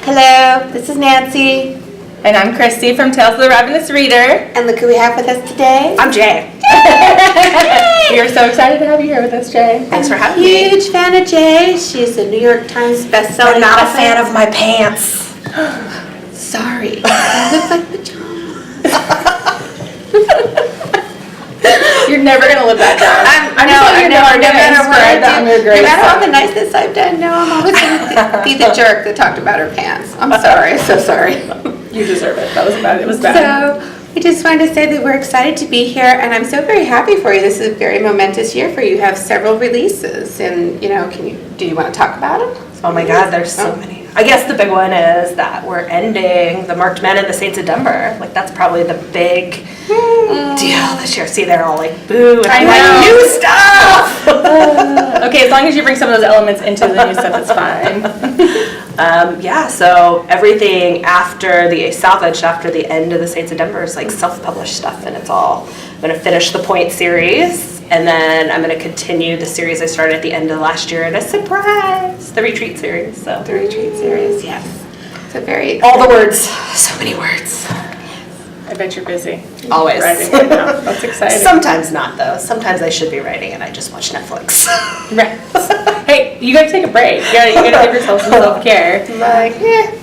Hello, this is Nancy. And I'm Christy from Tales of the Ravenous Reader. And look who we have with us today. I'm Jay. We are so excited to have you here with us, Jay. Thanks for having me. Huge fan of Jay. She's a New York Times bestselling I'm not author. a fan of my pants. Sorry. They look like pajamas. You're never going to live that down. I know, no matter what I do, no matter all the niceness I've done, no, I'm always going to be the jerk that talked about her pants. I'm sorry, so sorry. You deserve it. That was bad. It was bad. So, I just wanted to say that we're excited to be here, and I'm so very happy for you. This is a very momentous year for you. You have several releases, and do you want to talk about them? Oh my God, there's so many. I guess the big one is that we're ending the Marked Men and the Saints of Denver. Like, that's probably the big deal this year. See, they're all like, boo, and I'm like, new stuff! Okay, as long as you bring some of those elements into the new stuff, it's fine. Yeah, so everything after the salvage, after the end of the Saints of Denver is like self-published stuff, and it's all, I'm going to finish the Point series, and then I'm going to continue the series I started at the end of last year, and a surprise, the Retreat series. So The Retreat series, yes. So very all the words, so many words. I bet you're busy. Always. Writing right now. That's exciting. Sometimes not, though. Sometimes I should be writing and I just watch Netflix. Right. Hey, you gotta take a break. You gotta give yourself some self-care. I'm like,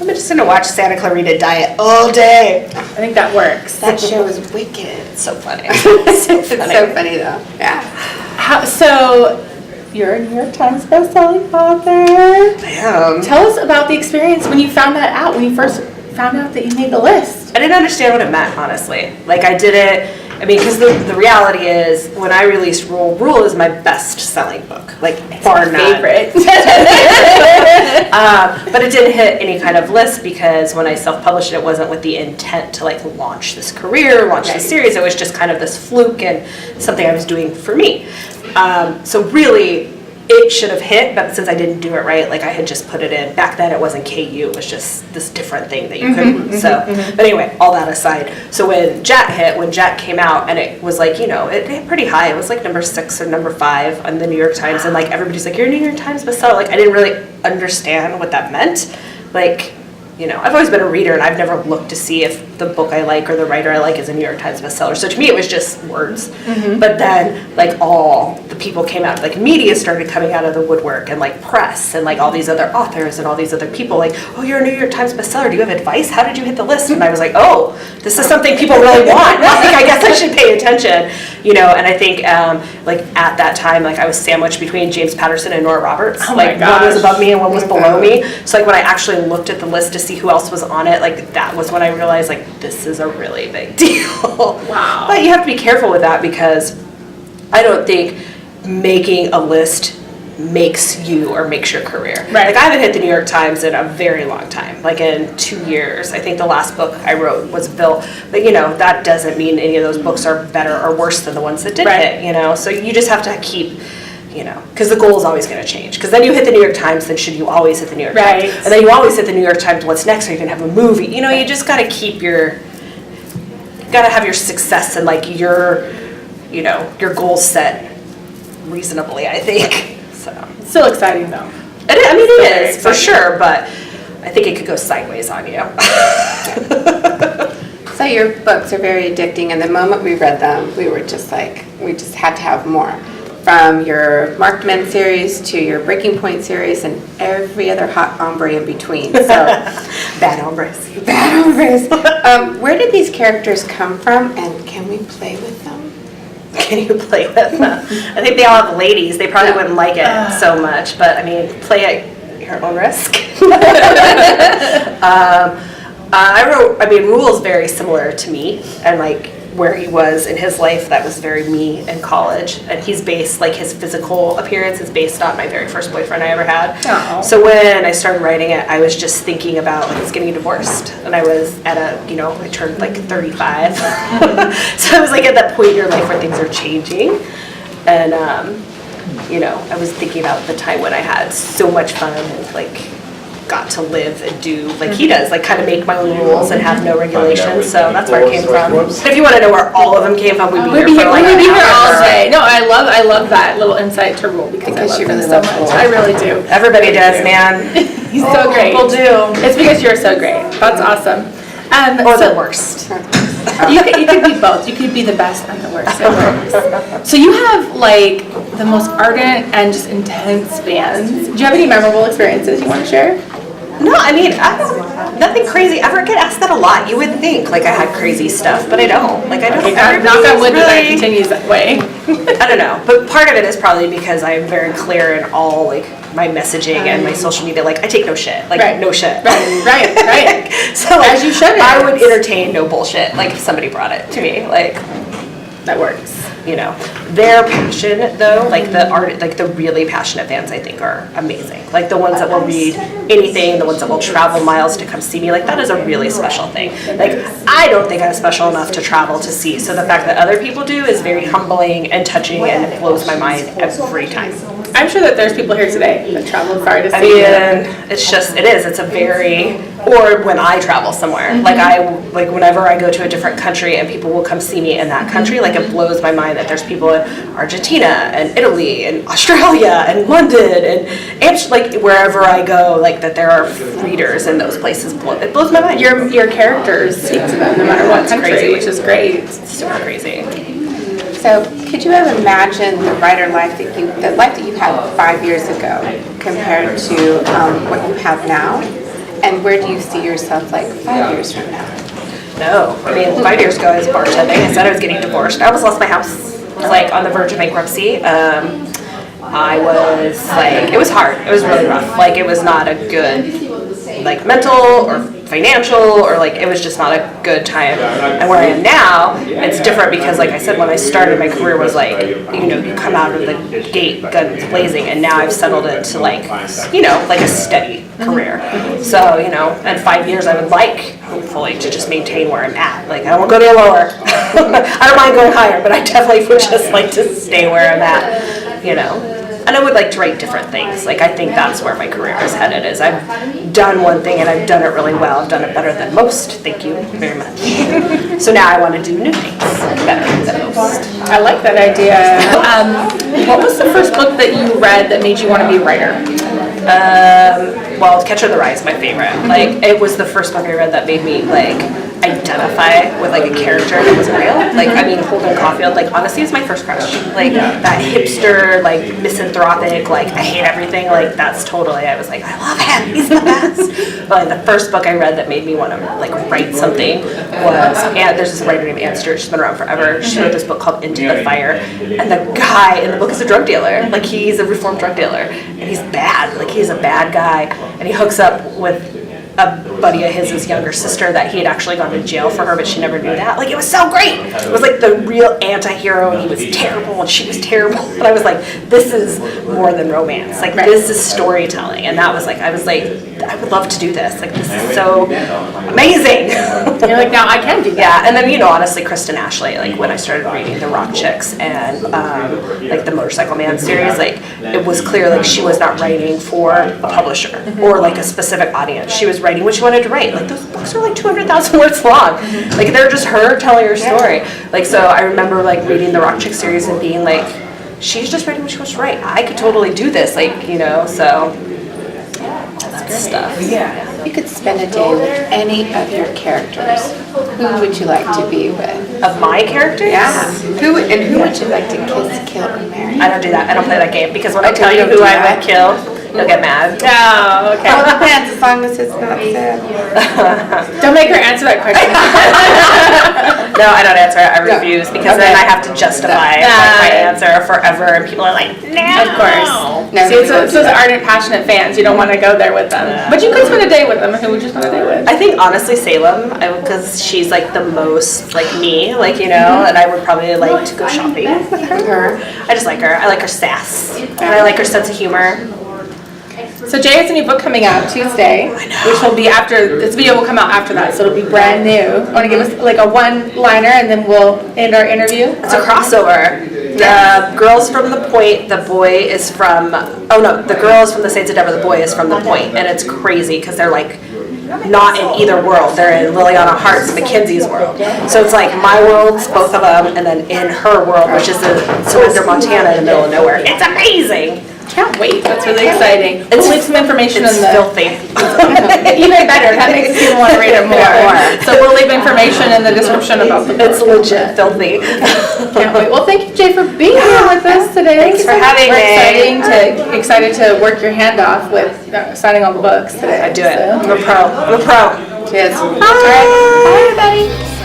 I'm just gonna watch Santa Clarita Diet all day. I think that works. That show is wicked. It's so funny. It's so funny, though. Yeah. So, you're a New York Times bestselling author. Damn. Tell us about the experience when you found that out, when you first found out that you made the list. I didn't understand what it meant, honestly. Like, I did it, because the reality is, when I released Rule is my best-selling book. Like, bar none. Favorite. But it didn't hit any kind of list because when I self-published it, it wasn't with the intent to, like, launch this career, launch this series. It was just kind of this fluke and something I was doing for me. So really, it should have hit, but since I didn't do it right, like I had just put it in. Back then it wasn't KU, it was just this different thing that you couldn't. But anyway, all that aside. So when Jet came out, and it was like, it hit pretty high. It was like number 6 or number 5 on the New York Times, and like everybody's like, you're a New York Times bestseller. Like I didn't really understand what that meant. Like, I've always been a reader, and I've never looked to see if the book I like or the writer I like is a New York Times bestseller. So to me, it was just words. But then, like, all the people came out, like, media started coming out of the woodwork, and, like, press, and, like, all these other authors and all these other people, like, oh, you're a New York Times bestseller. Do you have advice? How did you hit the list? And I was like, oh, this is something people really want. Like, I guess I should pay attention, And I think, like, at that time, like, I was sandwiched between James Patterson and Nora Roberts. Oh my like, gosh. one was above me and one was below me. So, like, when I actually looked at the list to see who else was on it, like that was when I realized like this is a really big deal. Wow. But you have to be careful with that because I don't think making a list makes you or makes your career. Right. Like I haven't hit the New York Times in a very long time, like in 2 years. I think the last book I wrote was Bill, but that doesn't mean any of those books are better or worse than the ones that did hit, so you just have to keep because the goal is always going to change. Because then you hit the New York Times, then should you always hit the New York Times? And then you always hit the New York Times, what's next? Are you going to have a movie? You just got to keep you got to have your success and like your goals set reasonably, I think. So It's still exciting though. it is, for sure, but I think it could go sideways on you. So your books are very addicting, and the moment we read them, we were just like, we just had to have more. From your Marked Men series to your Breaking Point series and every other hot hombre in between. So Bad hombres. Bad hombres. Where did these characters come from, and can we play with them? Can you play with them? I think they all have ladies. They probably wouldn't like it so much, but play at your own risk. Rule is very similar to me, and like where he was in his life, that was very me in college. And he's based, like his physical appearance is based on my very first boyfriend I ever had. Oh. So when I started writing it, I was just thinking about like getting divorced. And I was at I turned like 35. So I was like at that point in your life where things are changing. And, I was thinking about the time when I had so much fun and like got to live and do like he does, like kind of make my own rules and have no regulations. So that's where it came from. If you want to know where all of them came from, we'd be here all day. No, I love that little insight to Rule because I love him so much. I really do. Everybody does, man. He's so great. People do. It's because you're so great. That's awesome. Or the worst. You could be both. You could be the best and the worst. It works. So you have like the most ardent and just intense fans. Do you have any memorable experiences you want to share? No, I mean, nothing crazy. I get asked that a lot. You would think like I had crazy stuff, but I don't. Like I don't. Okay, knock on wood that continues that way. I don't know, but part of it is probably because I am very clear in all like my messaging and my social media. Like I take no shit. Like no shit. Right. So like, as you should. I would entertain no bullshit. Like if somebody brought it to me, like that works. You know, their passion though, like the art, like the really passionate fans, I think are amazing. Like the ones that will read anything, the ones that will travel miles to come see me, like that is a really special thing. Like I don't think I'm special enough to travel to see, so the fact that other people do is very humbling and touching, and it blows my mind every time. I'm sure that there's people here today that traveled far to see you. It's a very, or when I travel somewhere, like whenever I go to a different country and people will come see me in that country, like it blows my mind that there's people in Argentina and Italy and Australia and London and like wherever I go, like that there are readers in those places. It blows my mind. Your characters speak to them no matter what country, which is great. It's super crazy. So, could you have imagined the writer life that you had 5 years ago compared to what you have now? And where do you see yourself like 5 years from now? No, I mean 5 years ago I was bartending. I said I was getting divorced. I almost lost my house. I was like on the verge of bankruptcy. I was like, it was hard. It was really rough. Like it was not a good like mental or financial or like it was just not a good time. And where I am now, it's different because like I said, when I started my career was like, you know, you come out of the gate guns blazing, and now I've settled it to like, you know, like a steady career. So, you know, in 5 years I would like hopefully to just maintain where I'm at. Like I won't go any lower. I don't mind going higher, but I definitely would just like to stay where I'm at, you know. And I would like to write different things. Like I think that's where my career is headed. Is I've done one thing and I've done it really well. I've done it better than most. Thank you very much. So now I want to do new things better than most. I like that idea. What was the first book that you read that made you want to be a writer? Well, Catcher in the Rye is my favorite. Like it was the first book I read that made me like identify with like a character that was real. Like I mean Holden Caulfield, like honestly is my first crush. Like that hipster, like misanthropic, like I hate everything, like that's totally, I was like, I love him, he's the best. But like the first book I read that made me want to like write something was, and there's this writer named Ann Stewart, she's been around forever. She wrote this book called Into the Fire, and the guy in the book is a drug dealer. Like he's a reformed drug dealer, and he's bad, like he's a bad guy, and he hooks up with a buddy of his younger sister that he had actually gone to jail for her, but she never knew that. Like, it was so great. It was like the real anti-hero, and he was terrible, and she was terrible. And I was like, this is more than romance. Like, this is storytelling. And that was like, I was like, I would love to do this. Like, this is so amazing. You're like, now I can do that. Yeah, and then, you know, honestly, Kristen Ashley, like, when I started reading The Rock Chicks and, like, the Motorcycle Man series, like, it was clear, like, she was not writing for a publisher or, like, a specific audience. She was writing what she wanted to write. Like, those books are like 200,000 words long. Like, they're just her telling her story. Like, so I remember, like, reading the Rock Chick series and being like, she's just writing what she wants to write. I could totally do this, like, you know, so that stuff. Yeah. You could spend a day with any of your characters. Who would you like to be with? Of my characters? Yeah. Who would you like to kiss, kill, or marry? I don't do that. I don't play that game because when I tell you who I would kill, you'll get mad. Oh, okay. Well, it depends, as long as it's not sad. Don't make her answer that question. No, I don't answer it. I refuse because then I have to justify my answer forever, and people are like, no. Of course. No, See, so it's those ardent, passionate fans. You don't want to go there with them. But you could spend a day with them. Who would you spend a day with? I think, honestly, Salem, because she's, like, the most, like, me, like, you know, and I would probably like to go shopping with her. I just like her. I like her sass, and I like her sense of humor. So Jay has a new book coming out Tuesday, which will be after, this video will come out after that, so it'll be brand new. Want to give us like a one-liner and then we'll end our interview? It's a crossover. The girl's from the Point, the boy is from, oh no, the girl is from the Saints of Deborah, the boy is from the Point, and it's crazy because they're like not in either world. They're in Liliana Hart's MacKenzie's world. So it's like my world's both of them, and then in her world, which is in Surrender, Montana, in the middle of nowhere. It's amazing. Can't wait. That's really exciting. We'll leave some information in It's the. filthy. Even better. That makes people want to read it more. So we'll leave information in the description about the book. It's legit filthy. Can't wait. Well, thank you, Jay, for being here with us today. Thanks for having We're excited to work your hand off with signing all the books today. I do it. So. I'm a pro. I'm a pro. Cheers. All right. Bye, everybody.